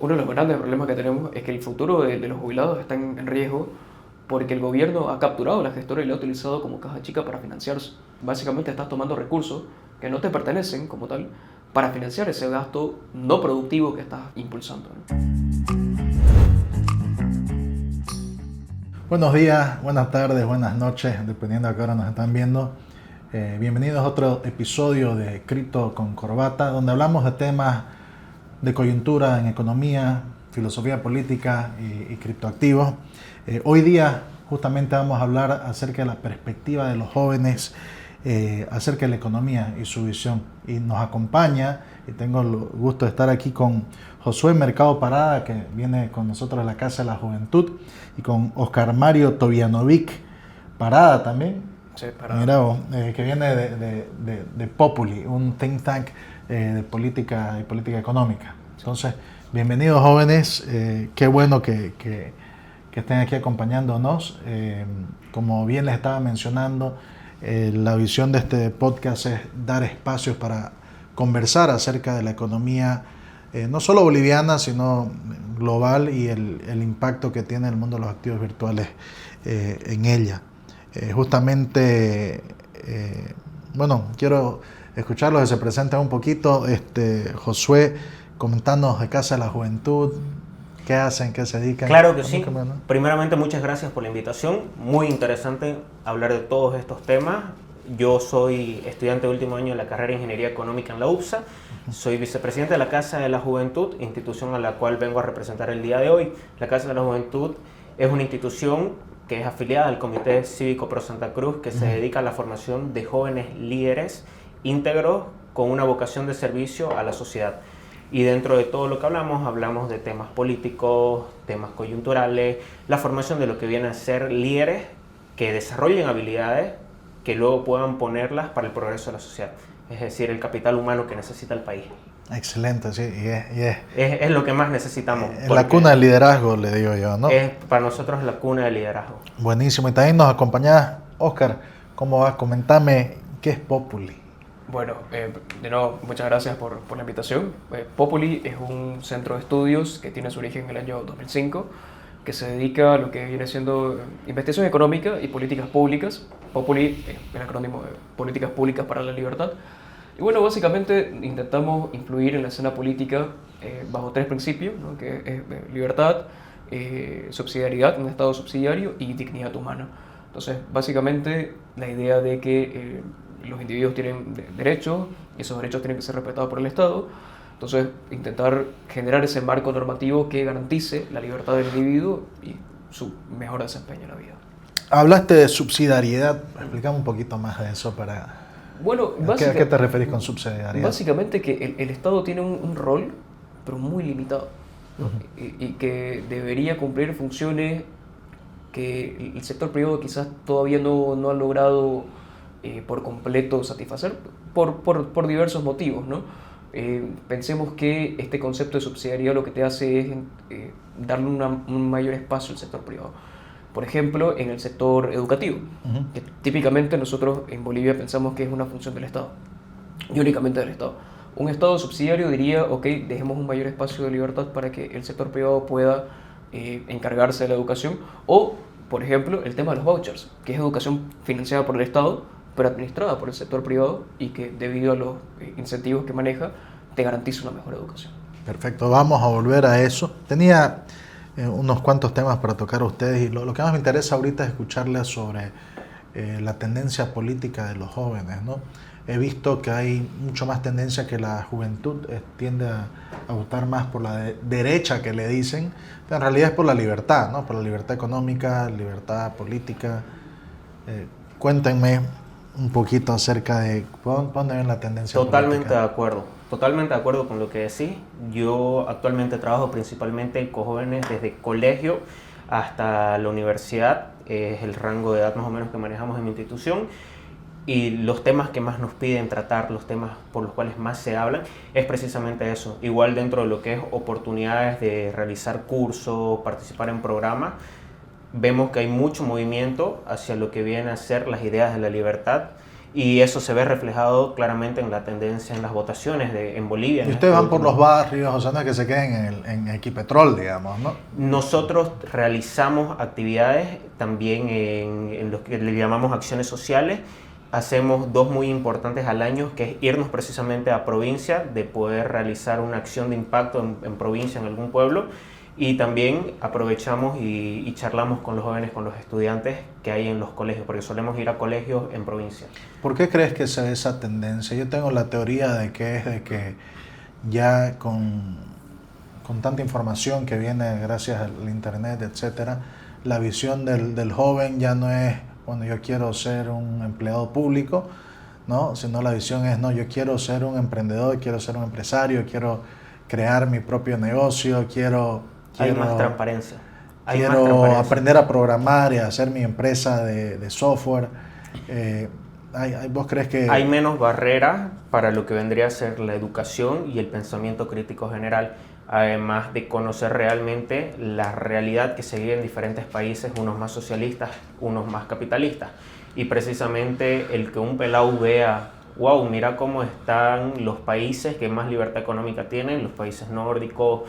Uno de los grandes problemas que tenemos es que el futuro de los jubilados está en riesgo porque el gobierno ha capturado la gestora y la ha utilizado como caja chica para financiarse. Básicamente estás tomando recursos que no te pertenecen como tal para financiar ese gasto no productivo que estás impulsando, ¿no? Buenos días, buenas tardes, buenas noches, dependiendo de a qué hora nos están viendo. Bienvenidos a otro episodio de Cripto con Corbata, donde hablamos de temas de coyuntura en economía, filosofía política y criptoactivos. Hoy día justamente vamos a hablar acerca de la perspectiva de los jóvenes, acerca de la economía y su visión. Y nos acompaña, y tengo el gusto de estar aquí con Josué Mercado Parada, que viene con nosotros de la Casa de la Juventud, y con Oscar Mario Tovianovic Parada también. Sí, para... Mira vos, que viene de Populi, un think tank de política y política económica. Entonces, bienvenidos jóvenes, qué bueno que estén aquí acompañándonos. Como bien les estaba mencionando, la visión de este podcast es dar espacios para conversar acerca de la economía, no solo boliviana, sino global y el impacto que tiene el mundo de los activos virtuales en ella. Bueno, quiero escucharlos, que se presenten un poquito. Josué, comentarnos de Casa de la Juventud, qué hacen, qué se dedican. Claro que sí. Primeramente, muchas gracias por la invitación. Muy interesante hablar de todos estos temas. Yo soy estudiante de último año de la carrera de Ingeniería Económica en la UPSA. Soy vicepresidente de la Casa de la Juventud, institución a la cual vengo a representar el día de hoy. La Casa de la Juventud es una institución que es afiliada al Comité Cívico Pro Santa Cruz, que se dedica a la formación de jóvenes líderes íntegros con una vocación de servicio a la sociedad. Y dentro de todo lo que hablamos de temas políticos, temas coyunturales, la formación de lo que viene a ser líderes que desarrollen habilidades que luego puedan ponerlas para el progreso de la sociedad. Es decir, el capital humano que necesita el país. Excelente, sí. Es lo que más necesitamos. Es la cuna del liderazgo, le digo yo, ¿no? Es para nosotros la cuna del liderazgo. Buenísimo. Y también nos acompaña Oscar. ¿Cómo vas? Comentame, ¿qué es Populi? Bueno, de nuevo, muchas gracias por la invitación. Populi es un centro de estudios que tiene su origen en el año 2005, que se dedica a lo que viene siendo investigación económica y políticas públicas. Populi es el acrónimo de Políticas Públicas para la Libertad. Y bueno, básicamente intentamos influir en la escena política bajo tres principios, ¿no? Que es libertad, subsidiariedad, un Estado subsidiario y dignidad humana. Entonces, básicamente, la idea de que los individuos tienen derechos y esos derechos tienen que ser respetados por el Estado. Entonces, intentar generar ese marco normativo que garantice la libertad del individuo y su mejor desempeño en la vida. Hablaste de subsidiariedad. Explícame un poquito más de eso para... Bueno, ¿A qué te referís con subsidiariedad? Básicamente que el Estado tiene un rol, pero muy limitado, ¿no? Y que debería cumplir funciones que el sector privado quizás todavía no ha logrado por completo satisfacer por diversos motivos, ¿no? Pensemos que este concepto de subsidiariedad lo que te hace es darle un mayor espacio al sector privado. Por ejemplo, en el sector educativo, que típicamente nosotros en Bolivia pensamos que es una función del Estado, y únicamente del Estado. Un Estado subsidiario diría, ok, dejemos un mayor espacio de libertad para que el sector privado pueda encargarse de la educación, o, por ejemplo, el tema de los vouchers, que es educación financiada por el Estado, pero administrada por el sector privado y que debido a los incentivos que maneja, te garantiza una mejor educación. Perfecto, vamos a volver a eso. Tenía unos cuantos temas para tocar a ustedes y lo que más me interesa ahorita es escucharles sobre la tendencia política de los jóvenes, ¿no? He visto que hay mucho más tendencia que la juventud tiende a votar más por la derecha que le dicen, pero en realidad es por la libertad, ¿no? Por la libertad económica, libertad política. Cuéntenme un poquito acerca de dónde ven la tendencia Totalmente política. Totalmente de acuerdo con lo que decís. Yo actualmente trabajo principalmente con jóvenes desde colegio hasta la universidad, es el rango de edad más o menos que manejamos en mi institución, y los temas que más nos piden tratar, los temas por los cuales más se hablan, es precisamente eso. Igual dentro de lo que es oportunidades de realizar cursos, participar en programas, vemos que hay mucho movimiento hacia lo que vienen a ser las ideas de la libertad Y eso se ve reflejado claramente en la tendencia en las votaciones en Bolivia. Y ustedes van por los barrios, o sea, no es que se queden en Equipetrol, digamos, ¿no? Nosotros realizamos actividades también en lo que le llamamos acciones sociales. Hacemos 2 muy importantes al año, que es irnos precisamente a provincia, de poder realizar una acción de impacto en provincia, en algún pueblo. Y también aprovechamos y charlamos con los jóvenes, con los estudiantes que hay en los colegios, porque solemos ir a colegios en provincia. ¿Por qué crees que se ve esa tendencia? Yo tengo la teoría de que es de que ya con tanta información que viene gracias al internet, etcétera, la visión del joven ya no es, bueno, yo quiero ser un empleado público, ¿no? Sino la visión es, no, yo quiero ser un emprendedor, quiero ser un empresario, quiero crear mi propio negocio, Hay más transparencia. Quiero aprender a programar y a hacer mi empresa de software. ¿Vos crees que...? Hay menos barreras para lo que vendría a ser la educación y el pensamiento crítico general, además de conocer realmente la realidad que se vive en diferentes países, unos más socialistas, unos más capitalistas. Y precisamente el que un pelado vea, wow, mira cómo están los países que más libertad económica tienen, los países nórdicos,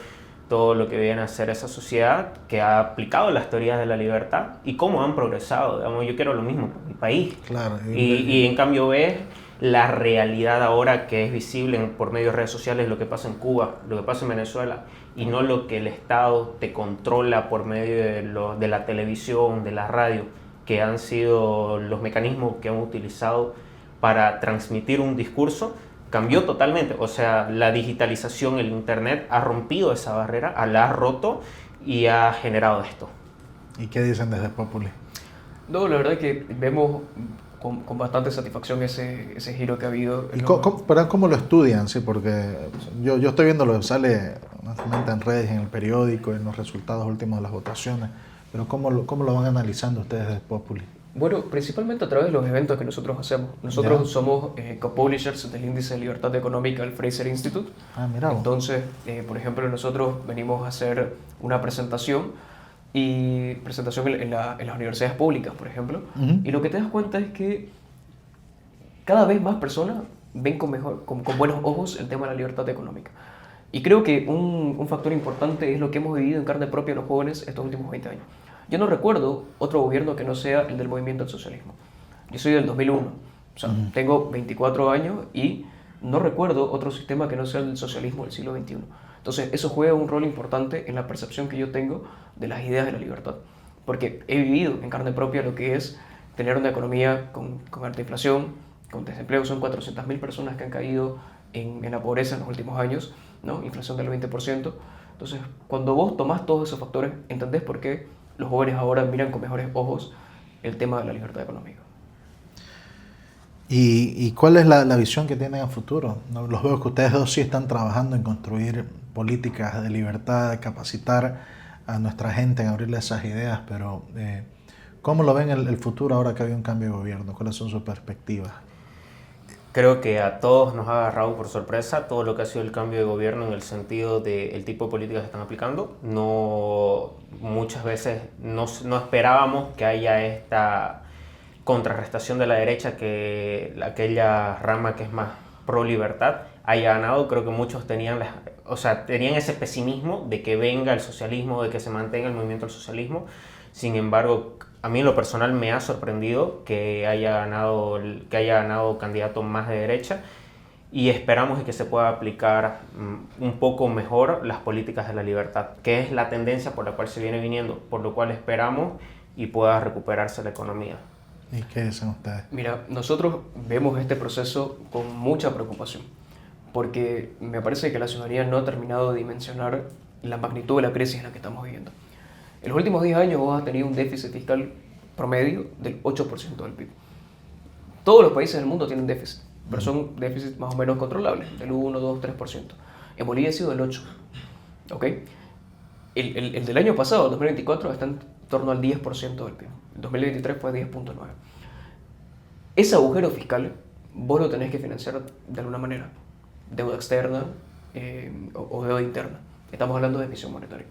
todo lo que viene a ser esa sociedad que ha aplicado las teorías de la libertad y cómo han progresado. Digamos, yo quiero lo mismo para mi país. Claro. Y en cambio ves la realidad ahora que es visible por medio de redes sociales, lo que pasa en Cuba, lo que pasa en Venezuela, y no lo que el Estado te controla por medio de la televisión, de la radio, que han sido los mecanismos que han utilizado para transmitir un discurso. Cambió totalmente, o sea, la digitalización, el internet ha rompido esa barrera, la ha roto y ha generado esto. ¿Y qué dicen desde Populi? No, la verdad es que vemos con bastante satisfacción ese giro que ha habido. ¿Y cómo lo estudian? Sí, porque yo estoy viendo lo que sale honestamente en redes, en el periódico, en los resultados últimos de las votaciones, pero ¿cómo lo van analizando ustedes desde Populi? Bueno, principalmente a través de los eventos que nosotros hacemos. Nosotros somos co-publishers del Índice de Libertad Económica del Fraser Institute. Mira. Entonces, por ejemplo, nosotros venimos a hacer una presentación en las universidades públicas, por ejemplo. Y lo que te das cuenta es que cada vez más personas ven con buenos ojos el tema de la libertad económica. Y creo que un factor importante es lo que hemos vivido en carne propia los jóvenes estos últimos 20 años. Yo no recuerdo otro gobierno que no sea el del movimiento del socialismo. Yo soy del 2001, o sea, tengo 24 años y no recuerdo otro sistema que no sea el socialismo del siglo XXI. Entonces, eso juega un rol importante en la percepción que yo tengo de las ideas de la libertad. Porque he vivido en carne propia lo que es tener una economía con alta inflación, con desempleo. Son 400.000 personas que han caído en la pobreza en los últimos años, ¿no? Inflación del 20%. Entonces, cuando vos tomás todos esos factores, entendés por qué los jóvenes ahora miran con mejores ojos el tema de la libertad económica. ¿Y cuál es la visión que tienen a futuro? Los veo que ustedes dos sí están trabajando en construir políticas de libertad, de capacitar a nuestra gente, en abrirle esas ideas, pero ¿cómo lo ven el futuro ahora que hay un cambio de gobierno? ¿Cuáles son sus perspectivas? Creo que a todos nos ha agarrado por sorpresa todo lo que ha sido el cambio de gobierno en el sentido del tipo de políticas que están aplicando. Muchas veces no esperábamos que haya esta contrarrestación de la derecha, que aquella rama que es más pro libertad haya ganado. Creo que muchos tenían ese pesimismo de que venga el socialismo, de que se mantenga el movimiento del socialismo. Sin embargo, a mí en lo personal me ha sorprendido que haya ganado candidato más de derecha, y esperamos que se pueda aplicar un poco mejor las políticas de la libertad, que es la tendencia por la cual se viene viniendo, por lo cual esperamos y pueda recuperarse la economía. ¿Y qué dicen ustedes? Mira, nosotros vemos este proceso con mucha preocupación, porque me parece que la ciudadanía no ha terminado de dimensionar la magnitud de la crisis en la que estamos viviendo. En los últimos 10 años vos has tenido un déficit fiscal promedio del 8% del PIB. Todos los países del mundo tienen déficit, pero son déficits más o menos controlables, del 1, 2, 3%. En Bolivia ha sido del 8%. ¿Okay? El del año pasado, el 2024, está en torno al 10% del PIB. El 2023 fue 10.9%. Ese agujero fiscal vos lo tenés que financiar de alguna manera. Deuda externa o deuda interna. Estamos hablando de emisión monetaria.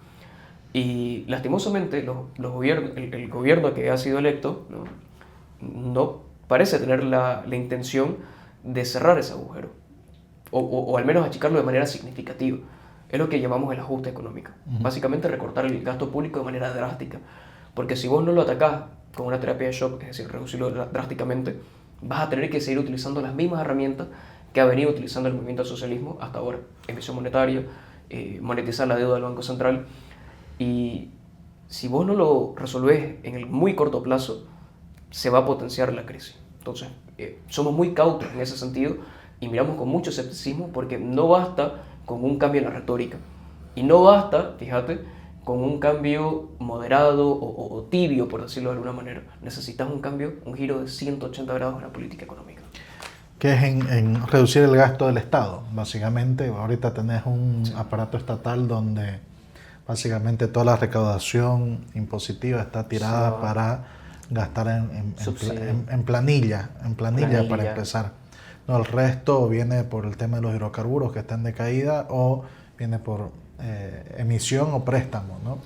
Y lastimosamente el gobierno que ha sido electo no parece tener la intención de cerrar ese agujero, o al menos achicarlo de manera significativa. Es lo que llamamos el ajuste económico. Básicamente recortar el gasto público de manera drástica. Porque si vos no lo atacás con una terapia de shock, es decir, reducirlo drásticamente, vas a tener que seguir utilizando las mismas herramientas que ha venido utilizando el movimiento del socialismo hasta ahora. Emisión monetaria, monetizar la deuda del Banco Central. Y si vos no lo resolvés en el muy corto plazo, se va a potenciar la crisis. Entonces, somos muy cautos en ese sentido y miramos con mucho escepticismo porque no basta con un cambio en la retórica. Y no basta, fíjate, con un cambio moderado o tibio, por decirlo de alguna manera. Necesitas un cambio, un giro de 180 grados en la política económica. Que es en reducir el gasto del Estado. Básicamente, ahorita tenés un aparato estatal donde básicamente toda la recaudación impositiva está tirada para gastar en planilla para empezar. No, el resto viene por el tema de los hidrocarburos que están de caída o viene por emisión o préstamo, ¿no?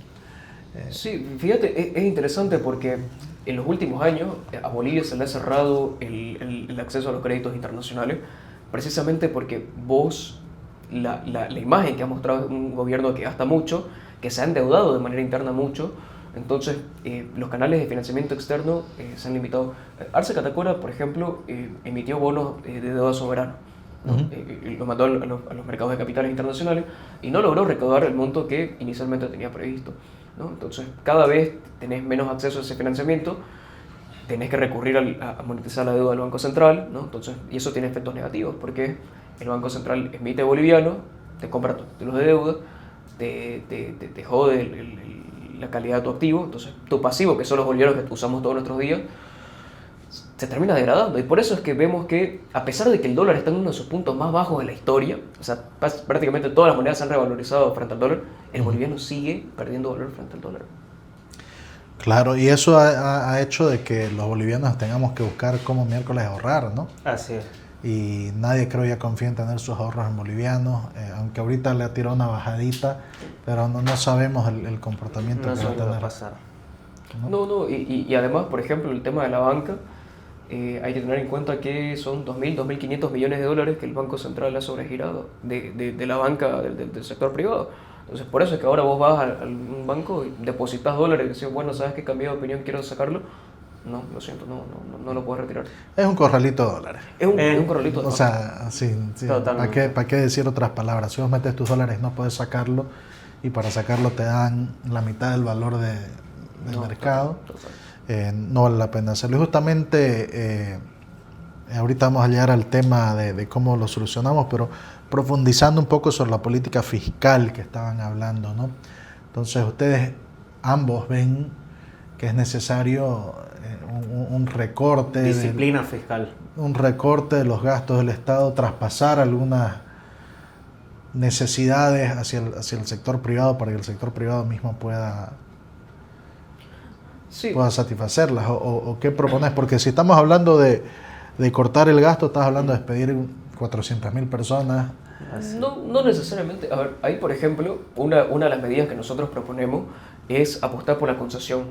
Sí, fíjate, es interesante porque en los últimos años a Bolivia se le ha cerrado el acceso a los créditos internacionales precisamente porque la imagen que ha mostrado es un gobierno que gasta mucho, que se ha endeudado de manera interna mucho. Entonces, los canales de financiamiento externo se han limitado. Arce Catacora, por ejemplo, emitió bonos de deuda soberana, ¿no? Lo mandó a los mercados de capitales internacionales y no logró recaudar el monto que inicialmente tenía previsto, ¿no? Entonces, cada vez tenés menos acceso a ese financiamiento, tenés que recurrir a monetizar la deuda del Banco Central, ¿no? Entonces, y eso tiene efectos negativos porque el Banco Central emite boliviano, te compra títulos de deuda, te jode la calidad de tu activo, entonces tu pasivo, que son los bolivianos que usamos todos nuestros días, se termina degradando. Y por eso es que vemos que, a pesar de que el dólar está en uno de sus puntos más bajos de la historia, o sea, prácticamente todas las monedas se han revalorizado frente al dólar, el boliviano sigue perdiendo valor frente al dólar. Claro, y eso ha hecho de que los bolivianos tengamos que buscar cómo miércoles ahorrar, ¿no? Así es. Y nadie creo ya confía en tener sus ahorros en bolivianos, aunque ahorita le ha tirado una bajadita, pero no sabemos el comportamiento que va a tener. Pasar. No, y además, por ejemplo, el tema de la banca, hay que tener en cuenta que son 2.000, 2.500 millones de dólares que el Banco Central ha sobregirado de la banca del sector privado. Entonces, por eso es que ahora vos vas a un banco y depositas dólares y decís, bueno, ¿sabes qué? Cambié de opinión, quiero sacarlo. No, lo siento, no lo puedes retirar. Es un corralito de dólares. Es un corralito de dólares. O sea, sí. ¿Para qué decir otras palabras? Si vos metes tus dólares no puedes sacarlo y para sacarlo te dan la mitad del valor del mercado. No vale la pena hacerlo. Y justamente ahorita vamos a llegar al tema de cómo lo solucionamos, pero profundizando un poco sobre la política fiscal que estaban hablando, ¿no? Entonces ustedes ambos ven que es necesario un recorte. Disciplina fiscal. Un recorte de los gastos del Estado, traspasar algunas necesidades hacia el sector privado para que el sector privado mismo pueda satisfacerlas. ¿O qué propones? Porque si estamos hablando de cortar el gasto, estás hablando de despedir 400.000 personas. No necesariamente. A ver, ahí por ejemplo, una de las medidas que nosotros proponemos es apostar por la concesión,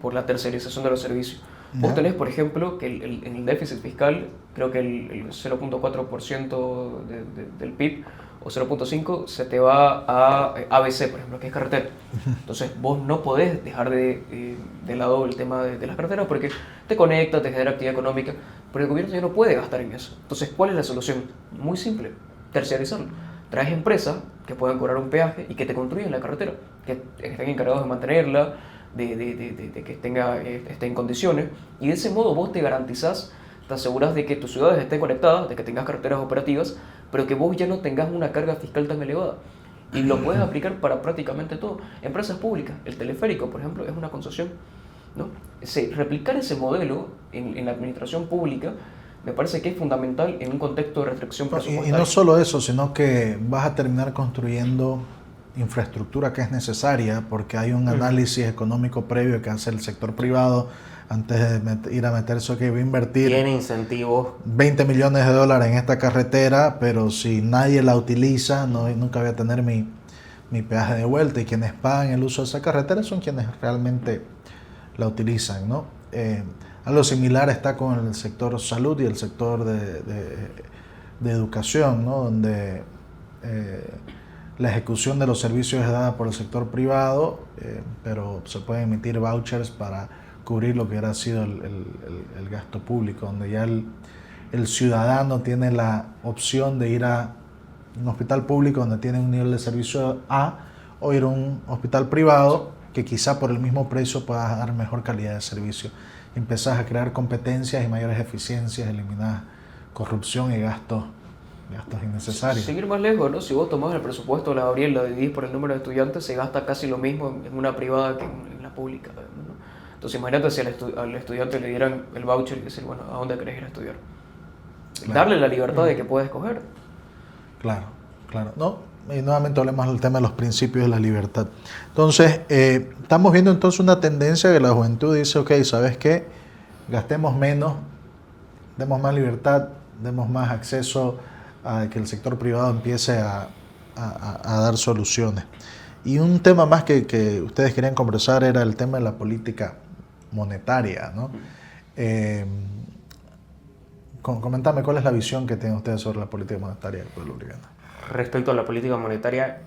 por la tercerización de los servicios. Vos tenés, por ejemplo, que en el déficit fiscal, creo que el 0.4% del PIB o 0.5% se te va a ABC, por ejemplo, que es carretera. Entonces vos no podés dejar de lado el tema de las carreteras porque te conecta, te genera actividad económica, pero el gobierno ya no puede gastar en eso. Entonces, ¿cuál es la solución? Muy simple, terciarizarlo. Traes empresas que puedan cobrar un peaje y que te construyan la carretera, que estén encargados de mantenerla, de que esté en condiciones, y de ese modo vos te garantizás, te asegurás de que tus ciudades estén conectadas, de que tengas carreteras operativas, pero que vos ya no tengas una carga fiscal tan elevada. Y lo puedes aplicar para prácticamente todo. Empresas públicas, el teleférico, por ejemplo, es una concesión, ¿no? Replicar ese modelo en la administración pública me parece que es fundamental en un contexto de restricción presupuestaria. Y no solo eso, sino que vas a terminar construyendo infraestructura que es necesaria, porque hay un análisis económico previo que hace el sector privado antes de ir a meterse, que voy a invertir. Tiene incentivos. 20 millones de dólares en esta carretera, pero si nadie la utiliza, nunca voy a tener mi peaje de vuelta, y quienes pagan el uso de esa carretera son quienes realmente la utilizan, ¿no? Algo similar está con el sector salud y el sector de educación, ¿no? Donde la ejecución de los servicios es dada por el sector privado, pero se pueden emitir vouchers para cubrir lo que hubiera sido el gasto público, donde ya el ciudadano tiene la opción de ir a un hospital público donde tiene un nivel de servicio A, o ir a un hospital privado que quizá por el mismo precio pueda dar mejor calidad de servicio. Empezás a crear competencias y mayores eficiencias, eliminás corrupción y gastos innecesarios. Seguir más lejos, ¿no? Si vos tomás el presupuesto de la Gabriel, lo dividís por el número de estudiantes, se gasta casi lo mismo en una privada que en la pública, ¿no? Entonces imagínate si al estudiante le dieran el voucher y decir, bueno, ¿a dónde querés ir a estudiar? Claro. Darle la libertad de que pueda escoger. Claro. No, y nuevamente hablemos del tema de los principios de la libertad. Entonces, estamos viendo entonces una tendencia que la juventud dice, ok, ¿sabes qué? Gastemos menos, demos más libertad, demos más acceso a que el sector privado empiece a dar soluciones. Y un tema más que ustedes querían conversar era el tema de la política monetaria, ¿no? Coméntame, ¿cuál es la visión que tienen ustedes sobre la política monetaria del pueblo boliviano? Respecto a la política monetaria,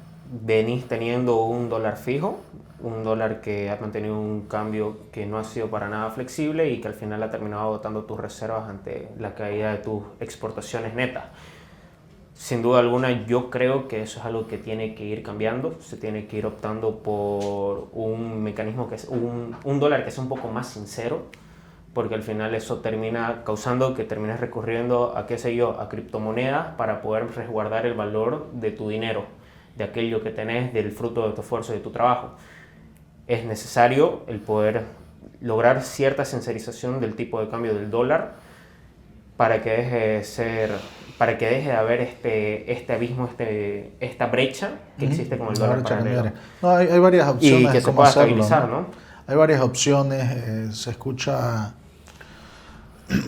venís teniendo un dólar fijo, un dólar que ha mantenido un cambio que no ha sido para nada flexible y que al final ha terminado agotando tus reservas ante la caída de tus exportaciones netas. Sin duda alguna, yo creo que eso es algo que tiene que ir cambiando. Se tiene que ir optando por un mecanismo que es un dólar que sea un poco más sincero, porque al final eso termina causando que termines recurriendo a, qué sé yo, a criptomonedas para poder resguardar el valor de tu dinero, de aquello que tenés, del fruto de tu esfuerzo y de tu trabajo. Es necesario el poder lograr cierta sincerización del tipo de cambio del dólar para que deje de haber este abismo, esta brecha que existe con el dólar paralelo. No, hay varias opciones y que se pueda estabilizar, ¿no? Hay varias opciones, se escucha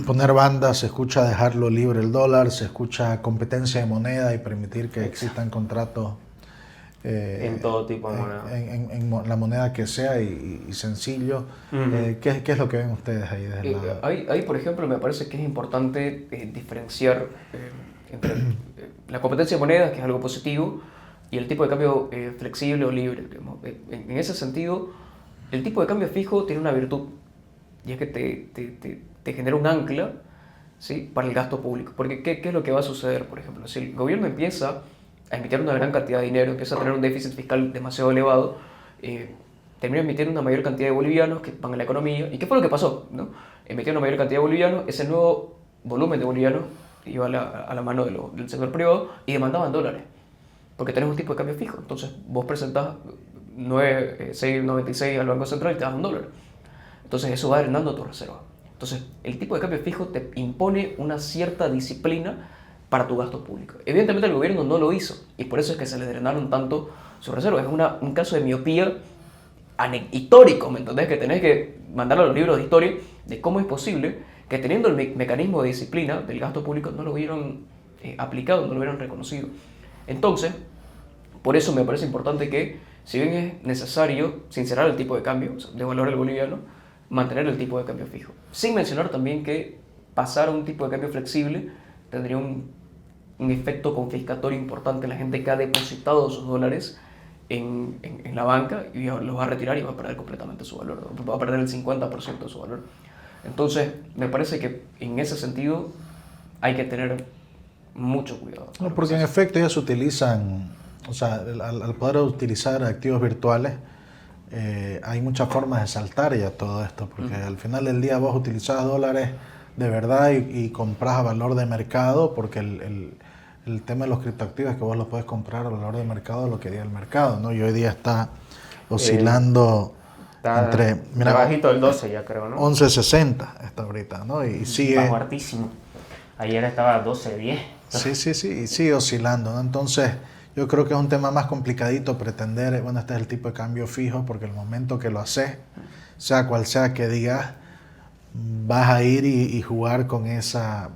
poner bandas, se escucha dejarlo libre el dólar, se escucha competencia de moneda y permitir que existan contratos en todo tipo de moneda. En la moneda que sea y sencillo. ¿Qué es lo que ven ustedes ahí desde el lado? Ahí, por ejemplo, me parece que es importante diferenciar entre la competencia de monedas, que es algo positivo, y el tipo de cambio flexible o libre. En ese sentido, el tipo de cambio fijo tiene una virtud, y es que te genera un ancla, ¿sí?, para el gasto público. Porque ¿qué es lo que va a suceder, por ejemplo? Si el gobierno empieza a emitir una gran cantidad de dinero, empieza a tener un déficit fiscal demasiado elevado, termina emitiendo una mayor cantidad de bolivianos que van a la economía. ¿Y qué fue lo que pasó, no? Emitió una mayor cantidad de bolivianos, ese nuevo volumen de bolivianos iba a la mano del sector privado y demandaban dólares, porque tenés un tipo de cambio fijo. Entonces vos presentás 6.96 al Banco Central y te das $1. Entonces eso va drenando tu reserva. Entonces el tipo de cambio fijo te impone una cierta disciplina para tu gasto público. Evidentemente el gobierno no lo hizo y por eso es que se le drenaron tanto sus reservas. Es un caso de miopía histórico, ¿me entendés? Que tenés que mandar a los libros de historia de cómo es posible que teniendo el mecanismo de disciplina del gasto público no lo hubieran aplicado, no lo hubieran reconocido. Entonces, por eso me parece importante que, si bien es necesario sincerar el tipo de cambio, o sea, devaluar el boliviano, mantener el tipo de cambio fijo. Sin mencionar también que pasar a un tipo de cambio flexible tendría un efecto confiscatorio importante en la gente que ha depositado sus dólares en la banca y los va a retirar y va a perder completamente su valor, va a perder el 50% de su valor. Entonces, me parece que en ese sentido hay que tener mucho cuidado. No, porque en efecto ellos utilizan, o sea, al poder utilizar activos virtuales, hay muchas formas de saltar ya todo esto, porque al final del día vos utilizás dólares de verdad y compras a valor de mercado, porque el tema de los criptoactivos es que vos los puedes comprar a valor de mercado lo que diga el mercado, ¿no? Y hoy día está oscilando entre... Mira, bajito del 12 ya creo, ¿no? 11.60 está ahorita, ¿no? Y sigue... Bajo hartísimo. Ayer estaba 12.10. Sí, y sigue oscilando, ¿no? Entonces, yo creo que es un tema más complicadito pretender, bueno, este es el tipo de cambio fijo, porque el momento que lo haces, sea cual sea que digas, vas a ir y jugar con esa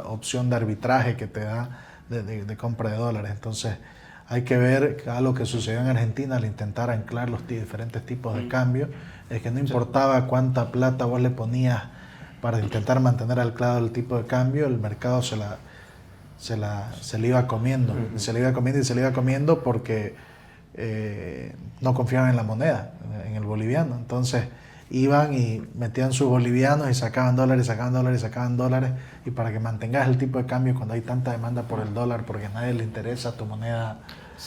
opción de arbitraje que te da de compra de dólares. Entonces, Hay que ver algo que sucedió en Argentina al intentar anclar los diferentes tipos de cambio, es que no importaba cuánta plata vos le ponías para intentar mantener anclado el tipo de cambio, el mercado se le iba comiendo, se le iba comiendo porque no confiaban en la moneda, en el boliviano. Entonces iban y metían sus bolivianos y sacaban dólares, y para que mantengas el tipo de cambio cuando hay tanta demanda por el dólar, porque a nadie le interesa tu moneda,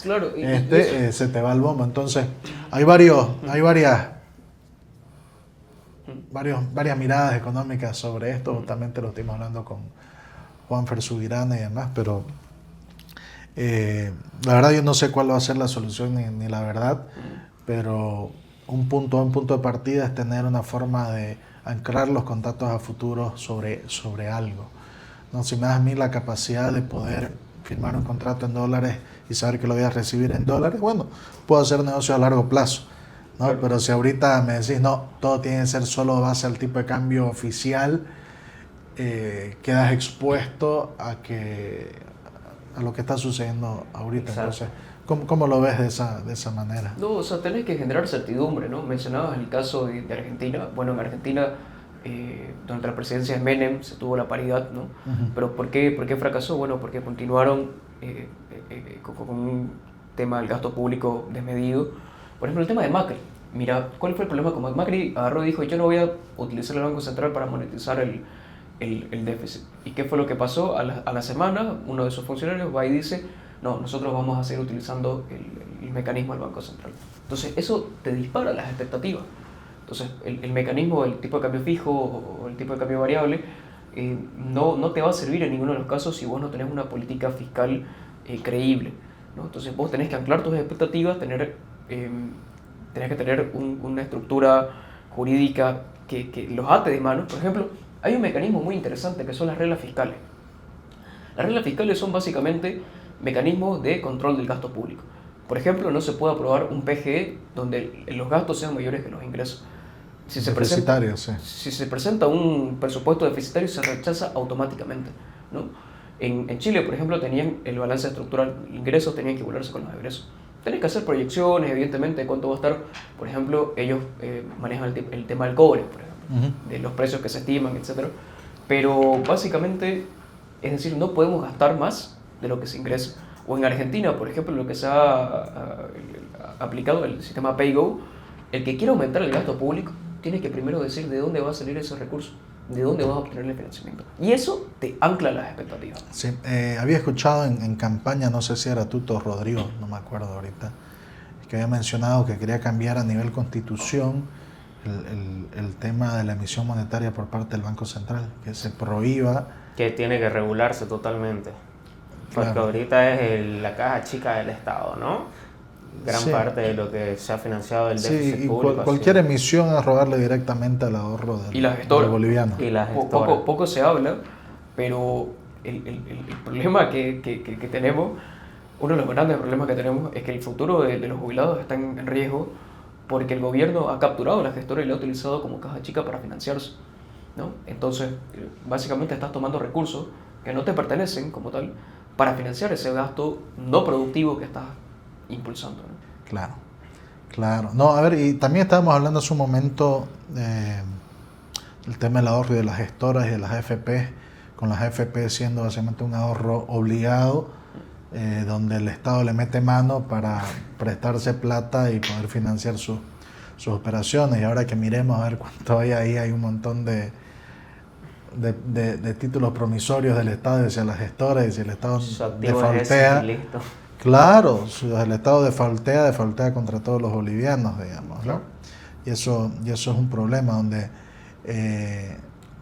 claro, se te va el bombo. Entonces hay varias miradas económicas sobre esto. Justamente lo estuvimos hablando con Juanfer Subirana y demás, pero la verdad yo no sé cuál va a ser la solución ni la verdad, pero un punto de partida es tener una forma de anclar los contactos a futuro sobre algo. No, si me das a mí la capacidad de poder firmar un contrato en dólares y saber que lo voy a recibir en dólares, bueno, puedo hacer negocio a largo plazo, ¿no? Claro. Pero si ahorita me decís, no, todo tiene que ser solo base al tipo de cambio oficial, quedas expuesto a lo que está sucediendo ahorita. Exacto. Entonces, ¿cómo lo ves de esa manera? No, o sea, tenés que generar certidumbre, ¿no? Mencionabas el caso de Argentina. Bueno, en Argentina, durante la presidencia de Menem se tuvo la paridad, ¿no? Pero ¿por qué fracasó? Bueno, porque continuaron con un tema del gasto público desmedido. Por ejemplo, el tema de Macri. Mira, ¿cuál fue el problema? Como Macri agarró y dijo, yo no voy a utilizar el Banco Central para monetizar el déficit. ¿Y qué fue lo que pasó? A la semana, uno de sus funcionarios va y dice, no, nosotros vamos a seguir utilizando el mecanismo del Banco Central. Entonces, eso te dispara las expectativas. Entonces, el mecanismo del tipo de cambio fijo o el tipo de cambio variable no te va a servir en ninguno de los casos si vos no tenés una política fiscal creíble, ¿no? Entonces, vos tenés que anclar tus expectativas, tenés que tener una estructura jurídica que los ate de manos. Por ejemplo, hay un mecanismo muy interesante que son las reglas fiscales. Las reglas fiscales son básicamente mecanismos de control del gasto público. Por ejemplo, no se puede aprobar un PGE donde los gastos sean mayores que los ingresos. Si se presenta un presupuesto deficitario, se rechaza automáticamente, ¿no? En Chile, por ejemplo, tenían el balance estructural, ingresos tenían que igualarse con los egresos. Tenés que hacer proyecciones, evidentemente, de cuánto va a estar. Por ejemplo, ellos manejan el tema del cobre, por ejemplo, de los precios que se estiman, etc. Pero básicamente, es decir, no podemos gastar más de lo que se ingresa. O en Argentina, por ejemplo, lo que se ha aplicado el sistema PayGo, el que quiera aumentar el gasto público tiene que primero decir de dónde va a salir ese recurso, de dónde vas a obtener el financiamiento. Y eso te ancla las expectativas. Sí, había escuchado en campaña, no sé si era Tuto o Rodrigo, no me acuerdo ahorita, que había mencionado que quería cambiar a nivel constitución el tema de la emisión monetaria por parte del Banco Central, que se prohíba. Que tiene que regularse totalmente. Porque claro, ahorita es la caja chica del Estado, ¿no? Gran parte de lo que se ha financiado del déficit público. Cualquier emisión es robarle directamente al ahorro del boliviano. Y la gestora. Poco se habla, pero el problema que tenemos, uno de los grandes problemas que tenemos es que el futuro de los jubilados está en riesgo porque el gobierno ha capturado a la gestora y la ha utilizado como caja chica para financiarse, ¿no? Entonces, básicamente estás tomando recursos que no te pertenecen como tal para financiar ese gasto no productivo que estás impulsando, ¿no? Claro. No, a ver, y también estábamos hablando hace un momento del tema del ahorro y de las gestoras y de las AFP, con las AFP siendo básicamente un ahorro obligado, donde el Estado le mete mano para prestarse plata y poder financiar sus operaciones. Y ahora que miremos a ver cuánto hay ahí, hay un montón de títulos promisorios del Estado hacia las gestoras, y si el Estado defaltea, claro, si el Estado defaltea contra todos los bolivianos, digamos, ¿no? Y eso es un problema donde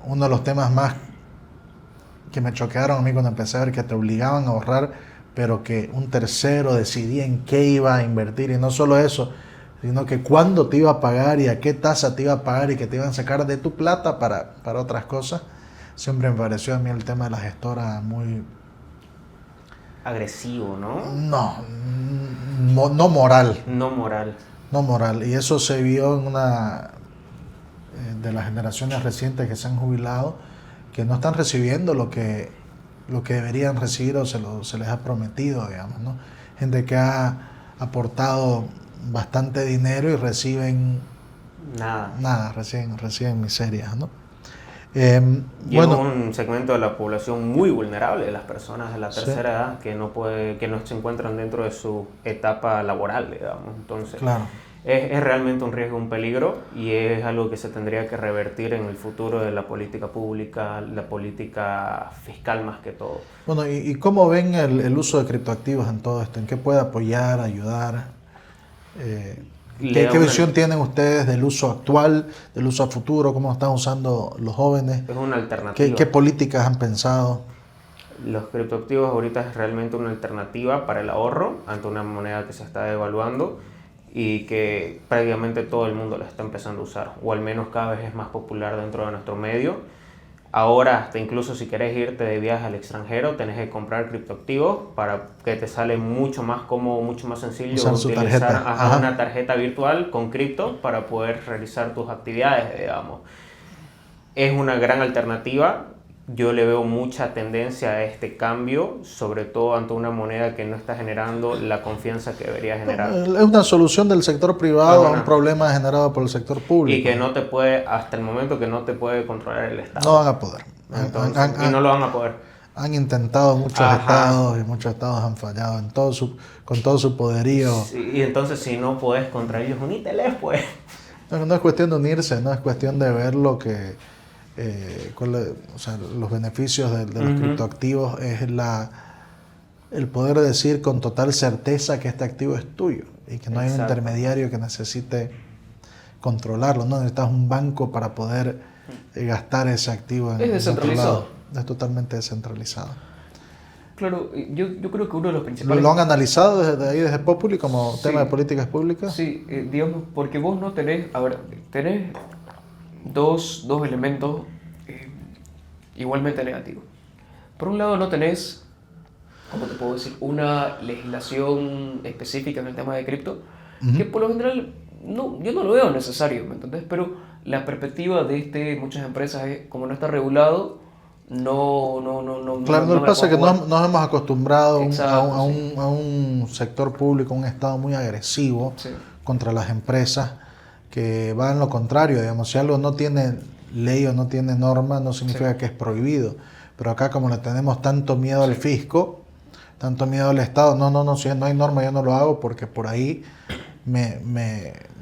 uno de los temas más que me choquearon a mí cuando empecé a ver que te obligaban a ahorrar, pero que un tercero decidía en qué iba a invertir, y no solo eso, sino que cuándo te iba a pagar y a qué tasa te iba a pagar, y que te iban a sacar de tu plata para otras cosas. Siempre me pareció a mí el tema de la gestora muy agresivo, ¿no? No moral. No moral. Y eso se vio en una de las generaciones recientes que se han jubilado, que no están recibiendo lo que deberían recibir o se les ha prometido, digamos, ¿no? gente que ha aportado bastante dinero y reciben nada, reciben miserias, ¿no? Y bueno, un segmento de la población muy vulnerable, las personas de la tercera edad que no se encuentran dentro de su etapa laboral, digamos. Entonces, claro. Es realmente un riesgo, un peligro, y es algo que se tendría que revertir en el futuro de la política pública, la política fiscal más que todo. Bueno, ¿y cómo ven el uso de criptoactivos en todo esto? ¿En qué puede apoyar, ayudar? ¿Qué visión tienen ustedes del uso actual, del uso a futuro? ¿Cómo están usando los jóvenes? Es una alternativa. ¿Qué políticas han pensado? Los criptoactivos ahorita es realmente una alternativa para el ahorro ante una moneda que se está devaluando y que prácticamente todo el mundo la está empezando a usar, o al menos cada vez es más popular dentro de nuestro medio. Ahora, hasta incluso si querés irte de viaje al extranjero, tenés que comprar criptoactivos para que te sale mucho más cómodo, mucho más sencillo utilizar una tarjeta virtual con cripto para poder realizar tus actividades, digamos. Es una gran alternativa. Yo le veo mucha tendencia a este cambio, sobre todo ante una moneda que no está generando la confianza que debería generar. Es una solución del sector privado a un problema generado por el sector público. Y que no te puede, hasta el momento que no te puede controlar el Estado. No van a poder. Entonces, y no lo van a poder. Han intentado muchos estados y muchos estados han fallado con todo su poderío. Sí, y entonces si no podés contra ellos, uníteles pues. No es cuestión de unirse, no es cuestión de ver lo que... los beneficios de los criptoactivos es el poder decir con total certeza que este activo es tuyo y que no hay un intermediario que necesite controlarlo, no necesitas un banco para poder gastar ese activo es descentralizado. Es totalmente descentralizado. Claro, yo creo que uno de los principales... ¿Lo han analizado desde Populi como tema de políticas públicas? Sí, digamos, porque vos no tenés... A ver, tenés dos elementos igualmente negativos. Por un lado no tenés, ¿cómo te puedo decir?, una legislación específica en el tema de cripto, que por lo general yo no lo veo necesario, ¿me entendés? Pero la perspectiva de muchas empresas es, como no está regulado, no... Claro, no pasa que nos hemos acostumbrado a un sector público, un Estado muy agresivo contra las empresas, que va en lo contrario, digamos, si algo no tiene ley o no tiene norma, no significa que es prohibido. Pero acá, como le tenemos tanto miedo al fisco, tanto miedo al Estado, si no hay norma yo no lo hago porque por ahí me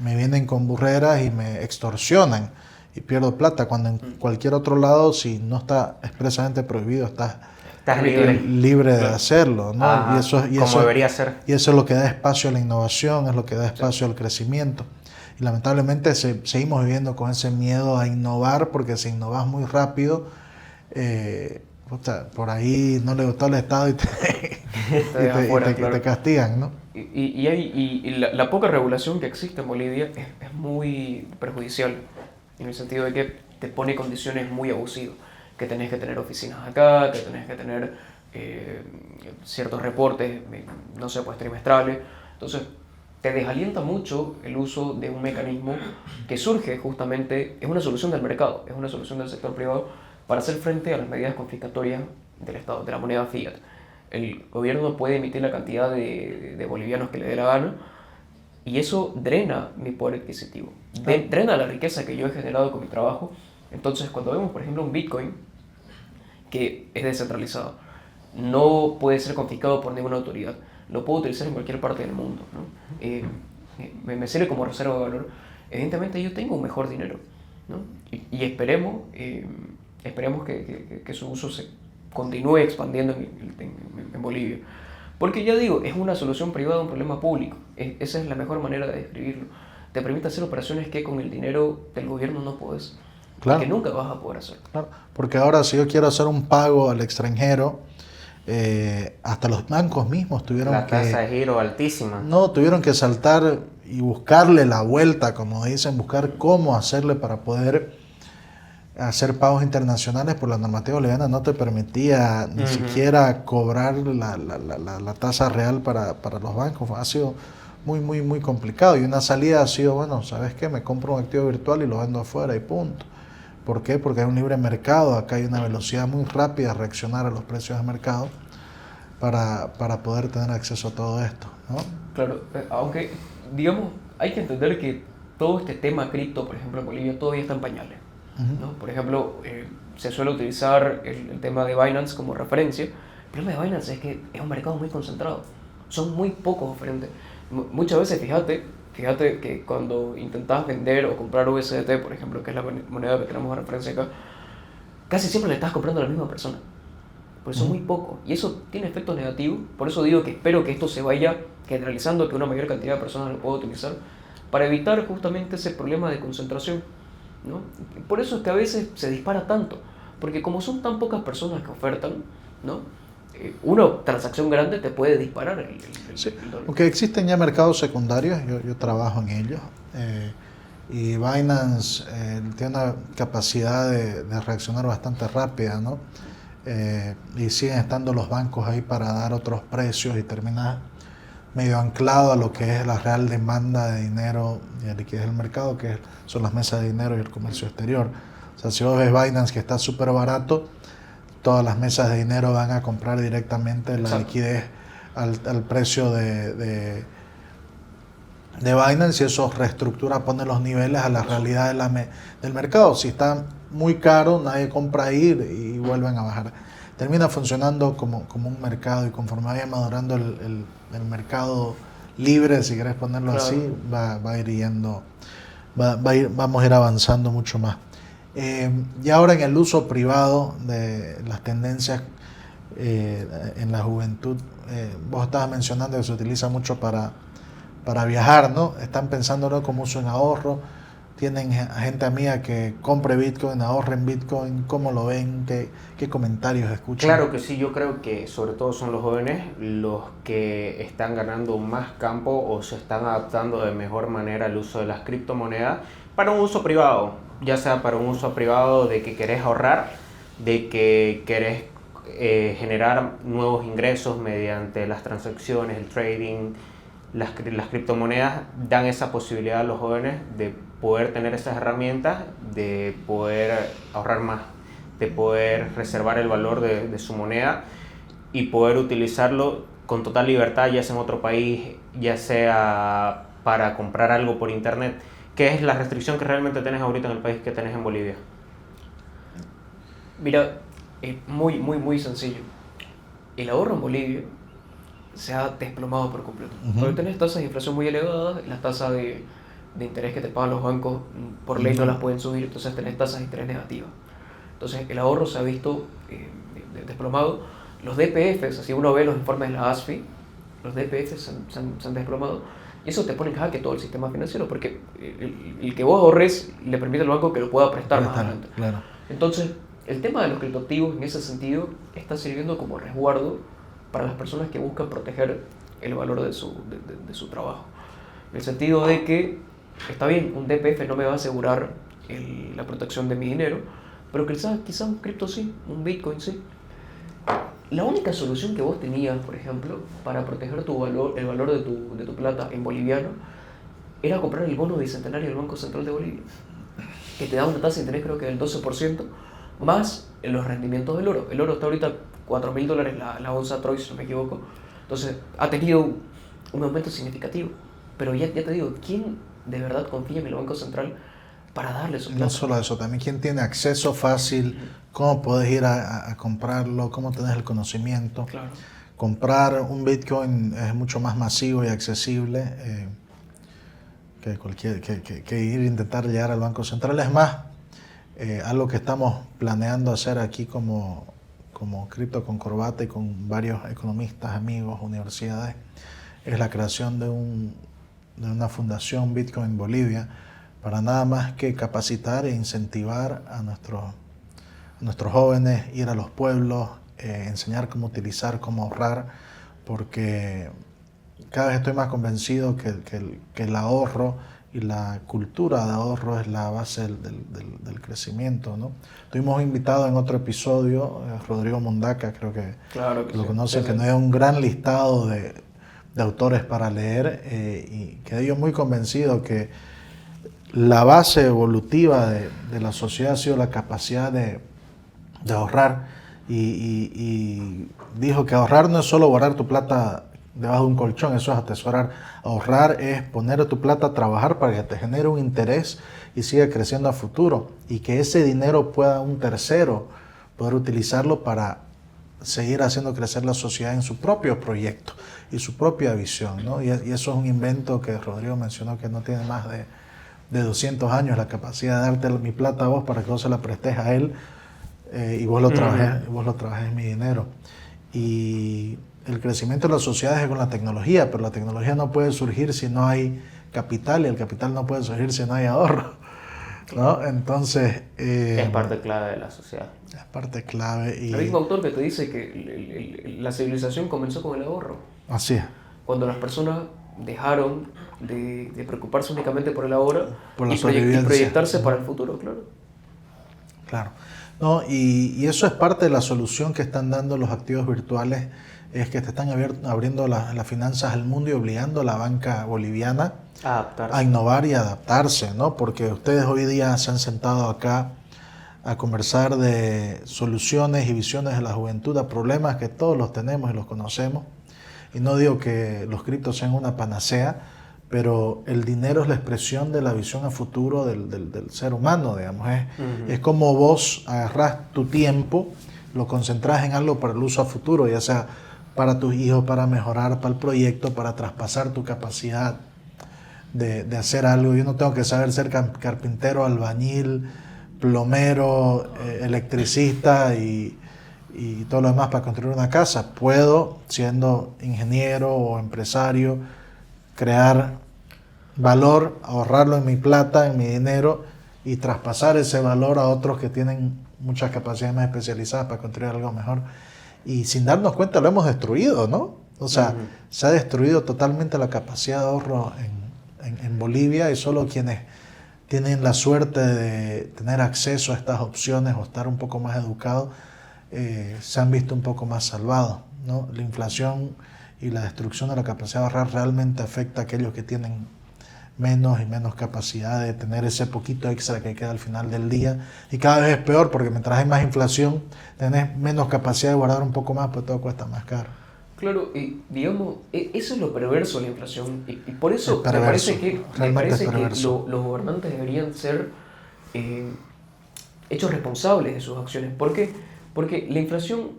vienen con burreras y me extorsionan y pierdo plata, cuando en cualquier otro lado, si no está expresamente prohibido, estás libre de hacerlo, ¿no? Ajá, como debería ser. Y eso es lo que da espacio a la innovación, es lo que da espacio al crecimiento. Y lamentablemente seguimos viviendo con ese miedo a innovar, porque si innovas muy rápido, por ahí no le gustó al Estado y te castigan, ¿no? Y la poca regulación que existe en Bolivia es muy perjudicial, en el sentido de que te pone condiciones muy abusivas, que tenés que tener oficinas acá, que tenés que tener ciertos reportes, no sé, pues trimestrales. Entonces, te desalienta mucho el uso de un mecanismo que surge justamente, es una solución del mercado, es una solución del sector privado para hacer frente a las medidas confiscatorias del Estado, de la moneda fiat. El gobierno no puede emitir la cantidad de bolivianos que le dé la gana y eso drena mi poder adquisitivo, drena la riqueza que yo he generado con mi trabajo. Entonces, cuando vemos, por ejemplo, un Bitcoin que es descentralizado, no puede ser confiscado por ninguna autoridad, lo puedo utilizar en cualquier parte del mundo, ¿no? Me sirve como reserva de valor. Evidentemente yo tengo un mejor dinero, ¿no? Y esperemos que su uso se continúe expandiendo en Bolivia. Porque ya digo, es una solución privada a un problema público. Esa es la mejor manera de describirlo. Te permite hacer operaciones que con el dinero del gobierno no puedes. Claro. Y que nunca vas a poder hacer. Claro, porque ahora si yo quiero hacer un pago al extranjero, hasta los bancos mismos tuvieron la tasa de giro altísima. No, tuvieron que saltar y buscarle la vuelta, como dicen, buscar cómo hacerle para poder hacer pagos internacionales, por la normativa boliviana no te permitía ni siquiera cobrar la tasa real para los bancos. Ha sido muy complicado, y una salida ha sido, bueno, ¿sabes qué? Me compro un activo virtual y lo vendo afuera y punto. ¿Por qué? Porque hay un libre mercado, acá hay una velocidad muy rápida de reaccionar a los precios de mercado. para poder tener acceso a todo esto, ¿no? Claro, aunque, digamos, hay que entender que todo este tema cripto, por ejemplo, en Bolivia, todavía está en pañales, ¿no? Por ejemplo, se suele utilizar el tema de Binance como referencia. El problema de Binance es que es un mercado muy concentrado. Son muy pocos oferentes. Muchas veces, fíjate que cuando intentas vender o comprar USDT, por ejemplo, que es la moneda que tenemos de referencia acá, casi siempre le estás comprando a la misma persona. Porque son muy pocos. Y eso tiene efectos negativos. Por eso digo que espero que esto se vaya generalizando, que una mayor cantidad de personas lo pueda utilizar, para evitar justamente ese problema de concentración, ¿no? Por eso es que a veces se dispara tanto. Porque como son tan pocas personas que ofertan, ¿no? Una transacción grande te puede disparar Sí, el dólar. aunque existen ya mercados secundarios, yo trabajo en ellos, y Binance tiene una capacidad de reaccionar bastante rápida, ¿no? Y siguen estando los bancos ahí para dar otros precios y terminar medio anclado a lo que es la real demanda de dinero y la liquidez del mercado, que son las mesas de dinero y el comercio exterior. O sea, si vos ves Binance que está súper barato, todas las mesas de dinero van a comprar directamente la Exacto. liquidez al precio de Binance, y eso reestructura, pone los niveles a la realidad del mercado. Si está muy caro, nadie compra ahí y vuelven a bajar. Termina funcionando como un mercado, y conforme vaya madurando el mercado libre, si querés ponerlo Claro. así, va a ir yendo, vamos a ir avanzando mucho más. Y ahora en el uso privado de las tendencias en la juventud, vos estabas mencionando que se utiliza mucho para viajar, ¿no? Están pensándolo como uso en ahorro. Tienen gente amiga que compre Bitcoin, ahorre en Bitcoin. ¿Cómo lo ven? ¿Qué comentarios escuchan? Claro que sí, yo creo que sobre todo son los jóvenes los que están ganando más campo o se están adaptando de mejor manera al uso de las criptomonedas para un uso privado, ya sea para un uso privado de que querés ahorrar, de que querés generar nuevos ingresos mediante las transacciones, el trading. Las criptomonedas dan esa posibilidad a los jóvenes de poder tener esas herramientas, de poder ahorrar más, de poder reservar el valor de su moneda y poder utilizarlo con total libertad, ya sea en otro país, ya sea para comprar algo por internet. ¿Qué es la restricción que realmente tenés ahorita en el país que tenés en Bolivia? Mira, es muy sencillo. El ahorro en Bolivia se ha desplomado por completo. Porque tenés tasas de inflación muy elevadas, y las tasas de interés que te pagan los bancos por ley no las pueden subir, entonces tenés tasas de interés negativas. Entonces el ahorro se ha visto desplomado. Los DPFs, si uno ve los informes de la ASFI, los DPFs se han desplomado. Y eso te pone en jaque todo el sistema financiero, porque el que vos ahorres le permite al banco que lo pueda prestar más adelante. Claro. Entonces, el tema de los criptoactivos en ese sentido está sirviendo como resguardo para las personas que buscan proteger el valor de su trabajo. En el sentido de que, está bien, un DPF no me va a asegurar la protección de mi dinero, pero quizá un cripto sí, un Bitcoin sí. La única solución que vos tenías, por ejemplo, para proteger el valor de tu plata en boliviano, era comprar el bono bicentenario del Banco Central de Bolivia, que te da una tasa de interés creo que del 12%, más los rendimientos del oro. El oro está ahorita $4.000 la onza Troy, si no me equivoco. Entonces ha tenido un aumento significativo. Pero ya te digo, ¿quién de verdad confía en el Banco Central para darle su plata? No solo eso, también quién tiene acceso fácil, cómo puedes ir a comprarlo, cómo tenés el conocimiento. Claro. Comprar un Bitcoin es mucho más masivo y accesible que ir a intentar llegar al Banco Central. Es más, algo que estamos planeando hacer aquí como Cripto con Corbata y con varios economistas, amigos, universidades, es la creación de una fundación Bitcoin Bolivia, para nada más que capacitar e incentivar a nuestros jóvenes, ir a los pueblos, enseñar cómo utilizar, cómo ahorrar, porque cada vez estoy más convencido que el ahorro y la cultura de ahorro es la base del crecimiento, ¿no? Tuvimos invitado en otro episodio, Rodrigo Mundaca, creo que Claro que lo sí. conocen, Sí, que sí. nos dio un gran listado de autores para leer, y quedé yo muy convencido que la base evolutiva de la sociedad ha sido la capacidad de ahorrar, y dijo que ahorrar no es solo guardar tu plata debajo de un colchón, eso es atesorar. Ahorrar es poner tu plata a trabajar para que te genere un interés y siga creciendo a futuro, y que ese dinero pueda un tercero poder utilizarlo para seguir haciendo crecer la sociedad en su propio proyecto y su propia visión, ¿no? Y eso es un invento que Rodrigo mencionó, que no tiene más de 200 años, la capacidad de darte mi plata a vos para que vos se la prestes a él, y vos lo trabajes mi dinero. Y el crecimiento de las sociedades es con la tecnología, pero la tecnología no puede surgir si no hay capital, y el capital no puede surgir si no hay ahorro, ¿no? Entonces... es parte clave de la sociedad. Es parte clave. Y... el mismo autor que te dice que la civilización comenzó con el ahorro. Así es. Cuando las personas dejaron de preocuparse únicamente por el ahora por la y sobrevivencia. proyectarse para el futuro, claro. Claro. No, y eso es parte de la solución que están dando los activos virtuales, es que te están abriendo las finanzas al mundo y obligando a la banca boliviana a innovar y adaptarse, ¿no? Porque ustedes hoy día se han sentado acá a conversar de soluciones y visiones de la juventud a problemas que todos los tenemos y los conocemos. Y no digo que los criptos sean una panacea, pero el dinero es la expresión de la visión a futuro del ser humano, digamos. Es como vos agarrás tu tiempo, lo concentrás en algo para el uso a futuro, ya sea para tus hijos, para mejorar, para el proyecto, para traspasar tu capacidad de hacer algo. Yo no tengo que saber ser carpintero, albañil, plomero, electricista y todo lo demás para construir una casa. Puedo, siendo ingeniero o empresario, crear valor, ahorrarlo en mi plata, en mi dinero, y traspasar ese valor a otros que tienen muchas capacidades más especializadas para construir algo mejor. Y sin darnos cuenta lo hemos destruido, ¿no? O sea, se ha destruido totalmente la capacidad de ahorro en Bolivia, y solo quienes tienen la suerte de tener acceso a estas opciones o estar un poco más educados se han visto un poco más salvados, ¿no? La inflación y la destrucción de la capacidad de ahorrar realmente afecta a aquellos que tienen menos y menos capacidad de tener ese poquito extra que queda al final del día, y cada vez es peor porque mientras hay más inflación tenés menos capacidad de guardar un poco más, pues todo cuesta más caro. Claro, y digamos, eso es lo perverso de la inflación, y por eso me parece que los gobernantes deberían ser hechos responsables de sus acciones. ¿Por qué? Porque la inflación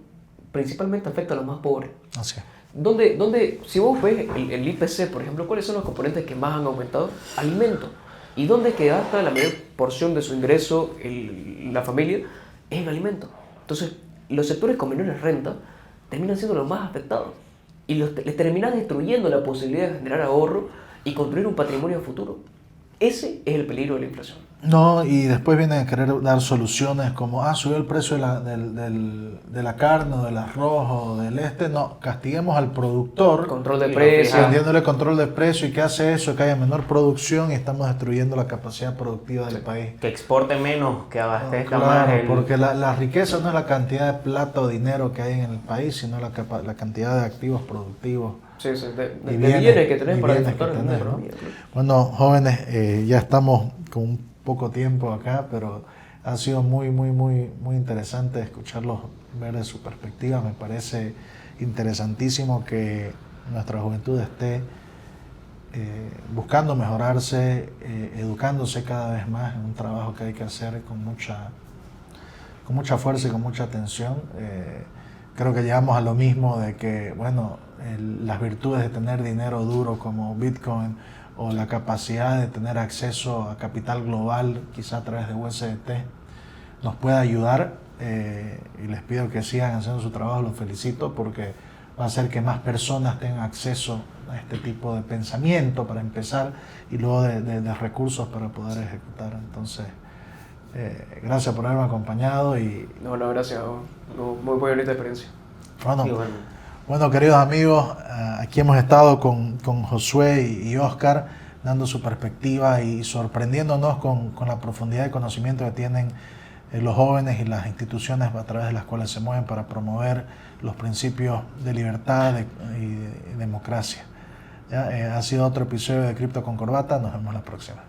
principalmente afecta a los más pobres. Así es. Donde, si vos ves el IPC, por ejemplo, ¿cuáles son los componentes que más han aumentado? Alimentos. ¿Y dónde es que gasta la mayor porción de su ingreso la familia? Es el alimento. Entonces, los sectores con menores rentas terminan siendo los más afectados. Y les terminan destruyendo la posibilidad de generar ahorro y construir un patrimonio futuro. Ese es el peligro de la inflación. No, y después vienen a querer dar soluciones como, subió el precio de la carne o del arroz o del No, castiguemos al productor. Control de precio. Vendiéndole control de precio. ¿Y qué hace eso? Que haya menor producción y estamos destruyendo la capacidad productiva del país. Que exporte menos, que abastezca más. más. Porque la riqueza no es la cantidad de plata o dinero que hay en el país, sino la cantidad de activos productivos. Sí, de bienes que tenés para disfrutar del dinero, ¿no? Bueno, jóvenes, ya estamos con un poco tiempo acá, pero ha sido muy interesante escucharlos, ver de su perspectiva. Me parece interesantísimo que nuestra juventud esté buscando mejorarse, educándose cada vez más en un trabajo que hay que hacer con mucha fuerza y con mucha atención. Creo que llegamos a lo mismo de que, bueno, las virtudes de tener dinero duro como Bitcoin, o la capacidad de tener acceso a capital global, quizá a través de USDT, nos puede ayudar, y les pido que sigan haciendo su trabajo. Los felicito porque va a hacer que más personas tengan acceso a este tipo de pensamiento para empezar, y luego de recursos para poder ejecutar. Entonces, gracias por haberme acompañado. No, gracias. Muy bonita experiencia. Bueno, queridos amigos, aquí hemos estado con Josué y Oscar, dando su perspectiva y sorprendiéndonos con la profundidad de conocimiento que tienen los jóvenes y las instituciones a través de las cuales se mueven para promover los principios de libertad y de democracia. Ha sido otro episodio de Cripto con Corbata. Nos vemos la próxima.